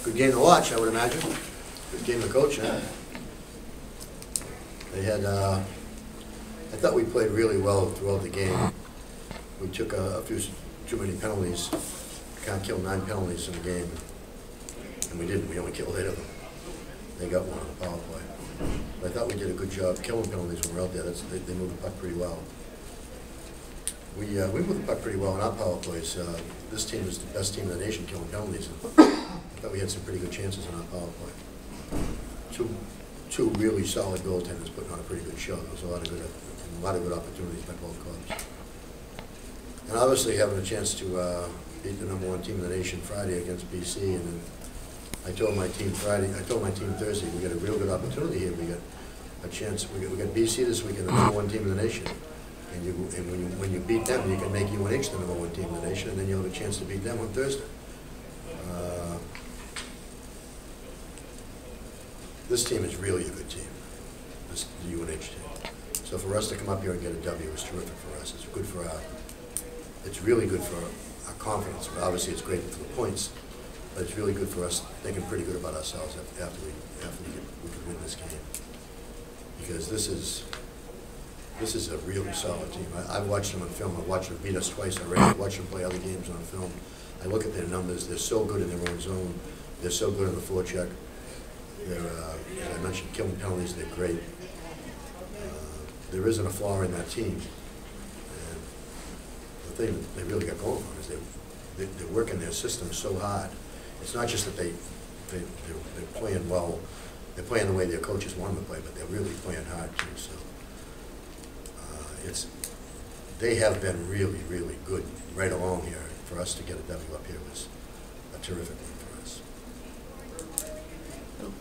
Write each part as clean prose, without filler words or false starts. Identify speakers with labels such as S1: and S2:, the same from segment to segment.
S1: Good game to watch, I would imagine. Good game to coach, huh? They had, I thought we played really well throughout the game. We took a few too many penalties. Can't kill 9 penalties in the game. And we didn't, we only killed 8 of them. They got one on the power play. But I thought we did a good job killing penalties when we were out there. They moved the puck pretty well. We moved the puck pretty well in our power plays. This team is the best team in the nation killing penalties. I thought we had some pretty good chances in our power play. Two really solid goaltenders putting on a pretty good show. There was a lot of good opportunities by both clubs. And obviously having a chance to beat the #1 team in the nation Friday against BC, and then I told my team Thursday, we got a real good opportunity here. We got a chance. We got BC this weekend, the #1 team in the nation. And when you beat them, you can make UNH the #1 team in the nation, and then you'll have a chance to beat them on Thursday. This team is really a good team, the UNH team. So for us to come up here and get a W is terrific for us. It's good for it's really good for our confidence. But obviously, it's great for the points, but it's really good for us thinking pretty good about ourselves after we can win this game. Because this is a really solid team. I've watched them on film. I've watched them beat us twice already. I've watched them play other games on film. I look at their numbers. They're so good in their own zone. They're so good in the forecheck. They're, as I mentioned, killing penalties. They're great. There isn't a flaw in that team. And the thing that they really got going for is they're working their system so hard. It's not just that they're playing well. They're playing the way their coaches want them to play, but they're really playing hard too. So. They have been really, really good right along here. For us to get a W up here was a terrific win for us.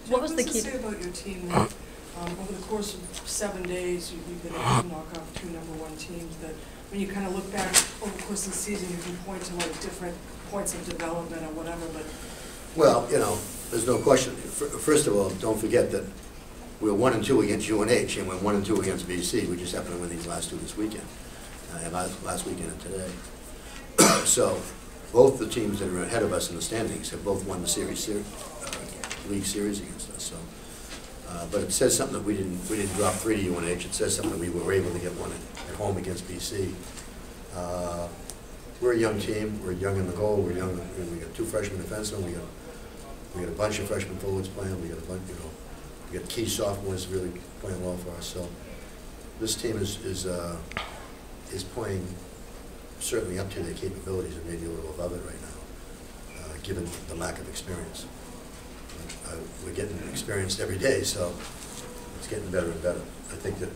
S2: What was the key?
S3: What does it say about your team that over the course of 7 days you've been able to knock off 2 #1 teams, that when you kind of look back over the course of the season you can point to like different points of development or whatever, but...
S1: Well, you know, there's no question. First of all, don't forget that we're 1-2 against UNH, and we're 1-2 against BC. We just happened to win these last 2 this weekend, and last weekend and today. So, both the teams that are ahead of us in the standings have both won the league series against us. So, but it says something that we didn't drop 3 to UNH. It says something that we were able to get 1 at home against BC. We're a young team. We're young in the goal. We're young. We got 2 freshman defensemen. We got a bunch of freshman forwards playing. We got a bunch, you know. We got key sophomores really playing well for us. So this team is playing certainly up to their capabilities and maybe a little above it right now, given the lack of experience. We're getting experienced every day, so it's getting better and better. I think that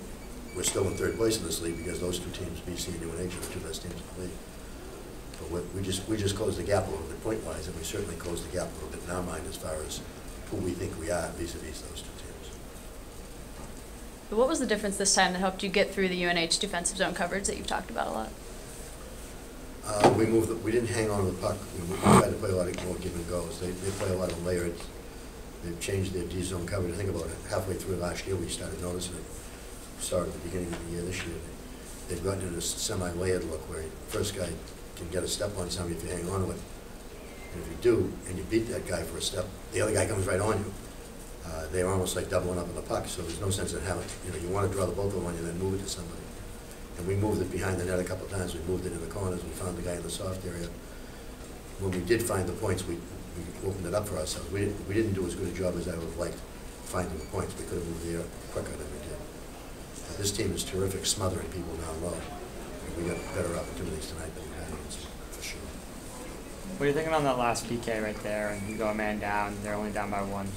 S1: we're still in 3rd place in this league because those 2 teams, BC and UNH, are the 2 best teams in the league. But we just closed the gap a little bit point-wise, and we certainly closed the gap a little bit in our mind as far as who we think we are vis-a-vis those 2 teams.
S2: But what was the difference this time that helped you get through the UNH defensive zone coverage that you've talked about a lot?
S1: We didn't hang on to the puck. We tried to play a lot of more give and goes. They play a lot of layered. They've changed their D zone coverage. I think about it halfway through last year we started noticing it. Started at the beginning of the year this year. They've gotten into this semi-layered look where the first guy can get a step on somebody if you hang on to it. And if you do, and you beat that guy for a step, the other guy comes right on you. They're almost like doubling up on the puck, so there's no sense in having, you want to draw the both of them on you and then move it to somebody. And we moved it behind the net a couple of times. We moved it in the corners. We found the guy in the soft area. When we did find the points, we opened it up for ourselves. We didn't do as good a job as I would have liked finding the points. We could have moved there quicker than we did. This team is terrific, smothering people down low. We got better opportunities tonight than we had against them, for sure.
S4: What are you thinking on that last PK right there? And you go a man down, they're only down by 1.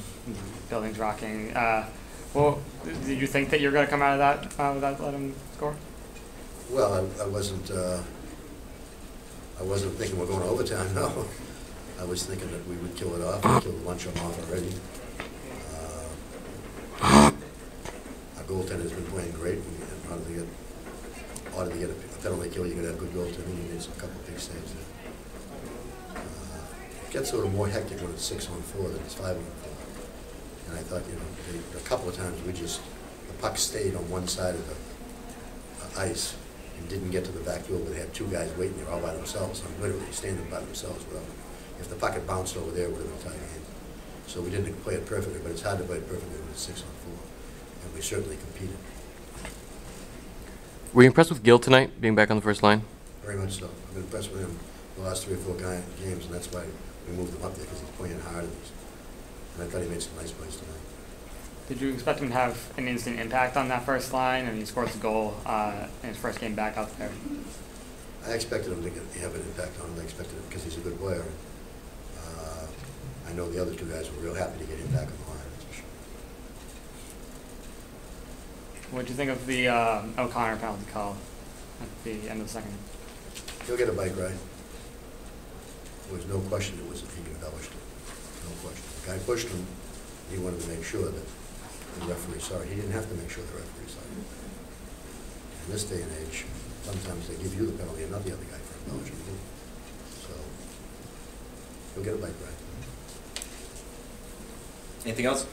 S4: Building's rocking. Well, did you think that you're going to come out of that without letting them score?
S1: Well, I wasn't thinking we're going to overtime, no. I was thinking that we would kill it off. We killed the lunch off already. Our goaltender's been playing great. In order to get a penalty kill, you're going to have good goaltending. He made a couple of big saves there. It gets a little more hectic when it's 6-on-4 than it's 5-on-4. And I thought, a couple of times the puck stayed on one side of the ice and didn't get to the back door, but they had 2 guys waiting there all by themselves. I'm literally standing by themselves. If the puck had bounced over there, it would have been a tie game. So we didn't play it perfectly, but it's hard to play it perfectly when it's 6-on-4, and we certainly competed.
S5: Were you impressed with Gil tonight, being back on the first line?
S1: Very much so. I've been impressed with him the last 3 or 4 games, and that's why we moved him up there, because he's playing hard, and I thought he made some nice plays tonight.
S4: Did you expect him to have an instant impact on that first line, and he scores a goal in his first game back out there?
S1: I expected him to have an impact on him. I expected it because he's a good player. I know the other 2 guys were real happy to get him back on the line, that's for sure.
S4: What did you think of the O'Connor penalty call at the end of the second?
S1: He'll get a bike ride. There was no question it was he embellished it. No question. The guy pushed him. He wanted to make sure that the referee saw it. He didn't have to make sure the referee saw it. In this day and age, sometimes they give you the penalty and not the other guy for embellishing it. So he'll get a bike ride.
S6: Anything else?